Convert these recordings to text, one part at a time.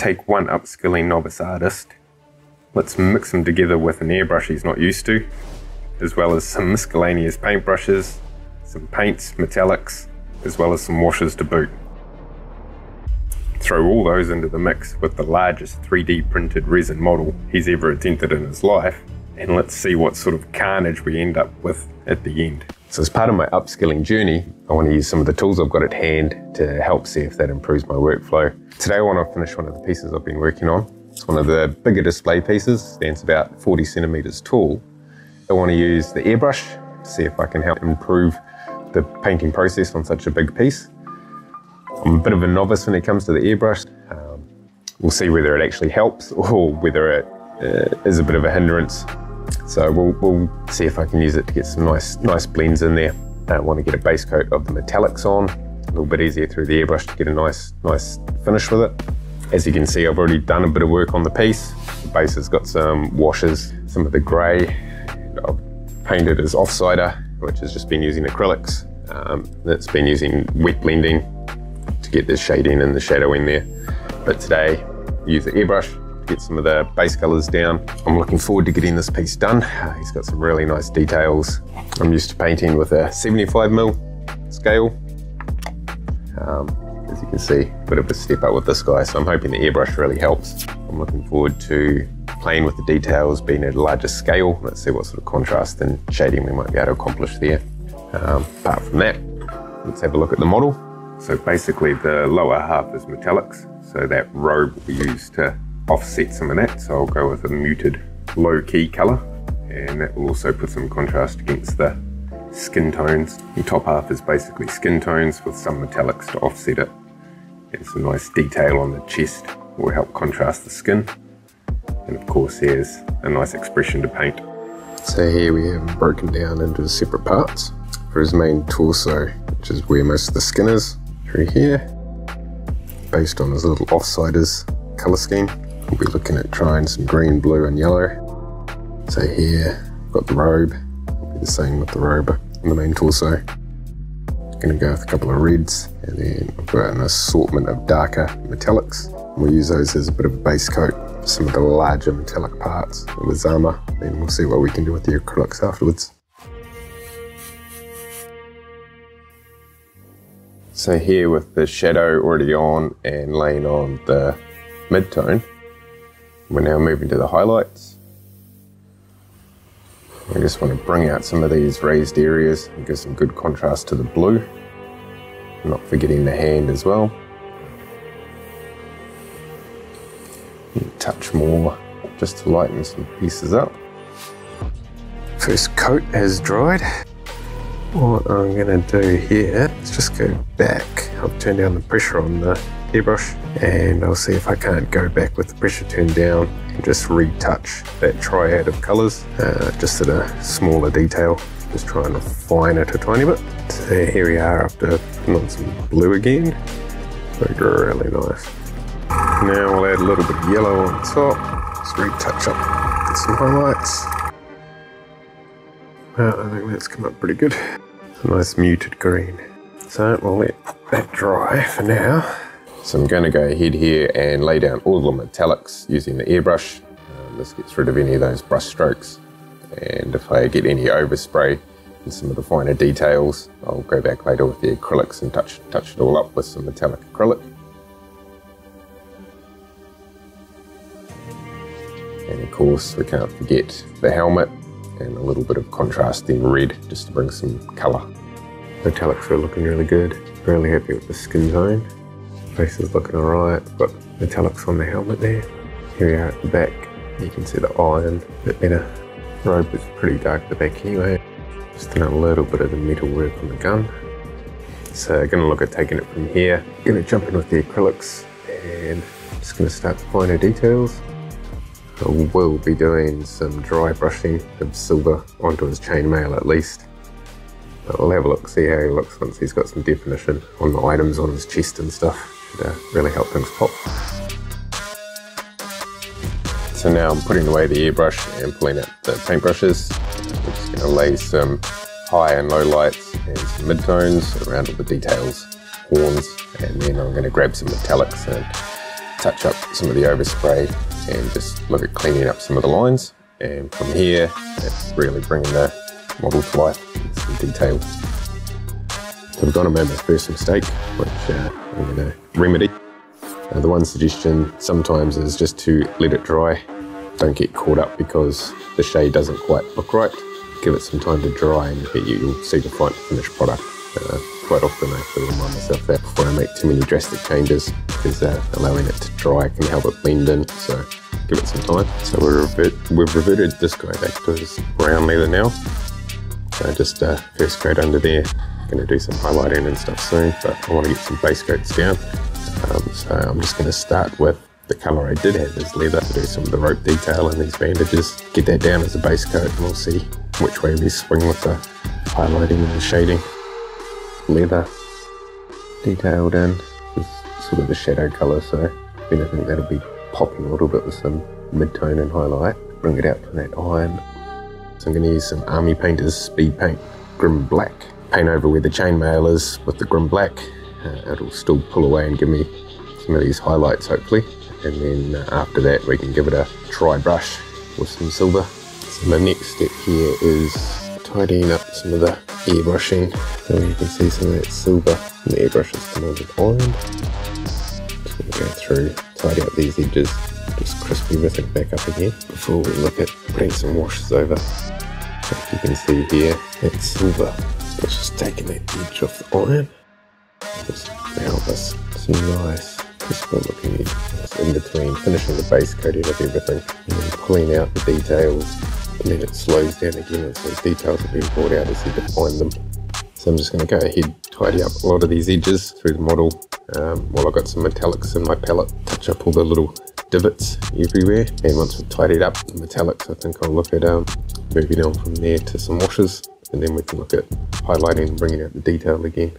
take one upskilling novice artist. Let's mix them together with an airbrush he's not used to, as well as some miscellaneous paintbrushes, some paints, metallics, as well as some washes to boot. Throw all those into the mix with the largest 3D printed resin model he's ever attempted in his life, and let's see what sort of carnage we end up with at the end. So as part of my upskilling journey, I want to use some of the tools I've got at hand to help see if that improves my workflow. Today I want to finish one of the pieces I've been working on. It's one of the bigger display pieces, stands about 40 centimeters tall. I want to use the airbrush to see if I can help improve the painting process on such a big piece. I'm a bit of a novice when it comes to the airbrush. We'll see whether it actually helps or whether it is a bit of a hindrance. So we'll see if I can use it to get some nice blends in there. I want to get a base coat of the metallics on, a little bit easier through the airbrush to get a nice finish with it. As you can see, I've already done a bit of work on the piece. The base has got some washes, some of the grey. I've painted as offsider, which has just been using acrylics. That's been using wet blending to get the shading and the shadowing there. But today, I use the airbrush to get some of the base colours down. I'm looking forward to getting this piece done. He's got some really nice details. I'm used to painting with a 75mm scale. As you can see, a bit of a step up with this guy, so I'm hoping the airbrush really helps. I'm looking forward to playing with the details, being at a larger scale. Let's see what sort of contrast and shading we might be able to accomplish there. Apart from that, let's have a look at the model. So basically the lower half is metallics, so that robe will be used to offset some of that. So I'll go with a muted low-key colour, and that will also put some contrast against the skin tones. The top half is basically skin tones with some metallics to offset it. And some nice detail on the chest will help contrast the skin. And of course here's a nice expression to paint. So here we have him broken down into separate parts. For his main torso, which is where most of the skin is, through here, based on his little offsiders colour scheme. We'll be looking at trying some green, blue and yellow. So here, we've got the robe. It'll be the same with the robe on the main torso. Going to go with a couple of reds, and then we've got an assortment of darker metallics. We'll use those as a bit of a base coat for some of the larger metallic parts of his armour, and we'll see what we can do with the acrylics afterwards. So here with the shadow already on and laying on the mid-tone, we're now moving to the highlights. I just want to bring out some of these raised areas and give some good contrast to the blue. Not forgetting the hand as well. A touch more just to lighten some pieces up. First coat has dried. What I'm going to do here is just go back. I'll turn down the pressure on the airbrush, and I'll see if I can't go back with the pressure turned down and just retouch that triad of colours, just at a smaller detail, just trying to refine it a tiny bit. So here we are after putting on some blue again. Look really nice. Now we'll add a little bit of yellow on top, just retouch up, get some highlights. Well, I think that's come up pretty good. It's a nice muted green. So we'll let that dry for now. So I'm going to go ahead here and lay down all the metallics using the airbrush. This gets rid of any of those brush strokes. And if I get any overspray in some of the finer details, I'll go back later with the acrylics and touch it all up with some metallic acrylic. And of course, we can't forget the helmet and a little bit of contrast in red just to bring some colour. Metallics are looking really good. Really happy with the skin tone. Face is looking alright. Got metallics on the helmet there. Here we are at the back. You can see the iron a bit better. Robe is pretty dark at the back anyway. Just done a little bit of the metal work on the gun. So going to look at taking it from here. Going to jump in with the acrylics and just going to start the finer details. I will be doing some dry brushing of silver onto his chainmail at least. I'll have a look, see how he looks once he's got some definition on the items on his chest and stuff. To really help things pop. So now I'm putting away the airbrush and pulling out the paintbrushes. I'm just going to lay some high and low lights and some midtones around all the details, horns, and then I'm going to grab some metallics and touch up some of the overspray and just look at cleaning up some of the lines. And from here, it's really bringing the model to life with some detail. So I've gone and made my first mistake, which I'm going to remedy. The one suggestion sometimes is just to let it dry. Don't get caught up because the shade doesn't quite look right. Give it some time to dry and you'll see the finished product. Quite often I have to remind myself that before I make too many drastic changes, because allowing it to dry can help it blend in, so give it some time. So we've reverted this guy back to his brown leather now. So just first coat under there. Going to do some highlighting and stuff soon, but I want to get some base coats down. So I'm just going to start with the colour I did have as leather to do some of the rope detail and these bandages. Get that down as a base coat and we'll see which way we swing with the highlighting and the shading. Leather detailed in is sort of the shadow colour, so if anything that'll be popping a little bit with some mid-tone and highlight. Bring it out to that iron. So I'm going to use some Army Painter's Speed Paint Grim Black. Paint over where the chainmail is with the Grim Black. It'll still pull away and give me some of these highlights hopefully. And then after that we can give it a dry brush with some silver. So the next step here is tidying up some of the airbrushing. So you can see some of that silver and the airbrush has come on with iron. Just going to go through, tidy up these edges, just crisp everything back up again before we look at putting some washes over. So if you can see here, that silver, it's just taking that edge off the iron. Just to help us some nice crisper looking edges in between, finishing the base coating of everything and then pulling out the details, and then it slows down again as those details are being brought out as you define them. So I'm just going to go ahead, tidy up a lot of these edges through the model while I've got some metallics in my palette, touch up all the little divots everywhere, and once we've tidied up the metallics I think I'll look at moving on from there to some washes, and then we can look at highlighting and bringing out the detail again.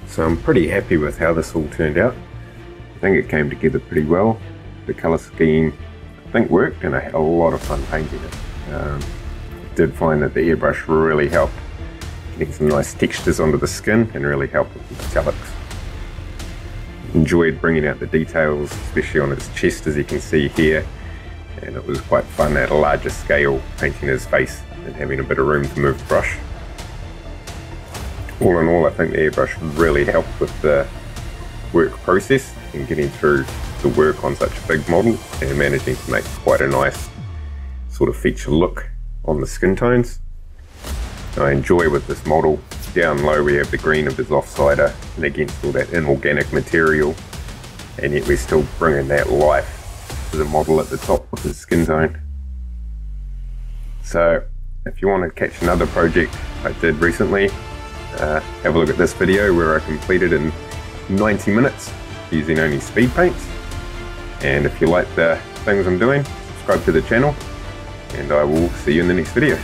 So I'm pretty happy with how this all turned out. I think it came together pretty well. The colour scheme I think worked and I had a lot of fun painting it. I did find that the airbrush really helped getting some nice textures onto the skin and really helped with the metallics. Enjoyed bringing out the details, especially on its chest as you can see here, and it was quite fun at a larger scale painting his face and having a bit of room to move the brush. All in all, I think the airbrush really helped with the work process and getting through the work on such a big model and managing to make quite a nice sort of feature look on the skin tones. I enjoy with this model, down low we have the green of his offsider and against all that inorganic material, and yet we're still bringing that life to the model at the top with his skin tone. So if you want to catch another project I did recently, have a look at this video where I completed in 90 minutes using only speed paints. And if you like the things I'm doing, subscribe to the channel and I will see you in the next video.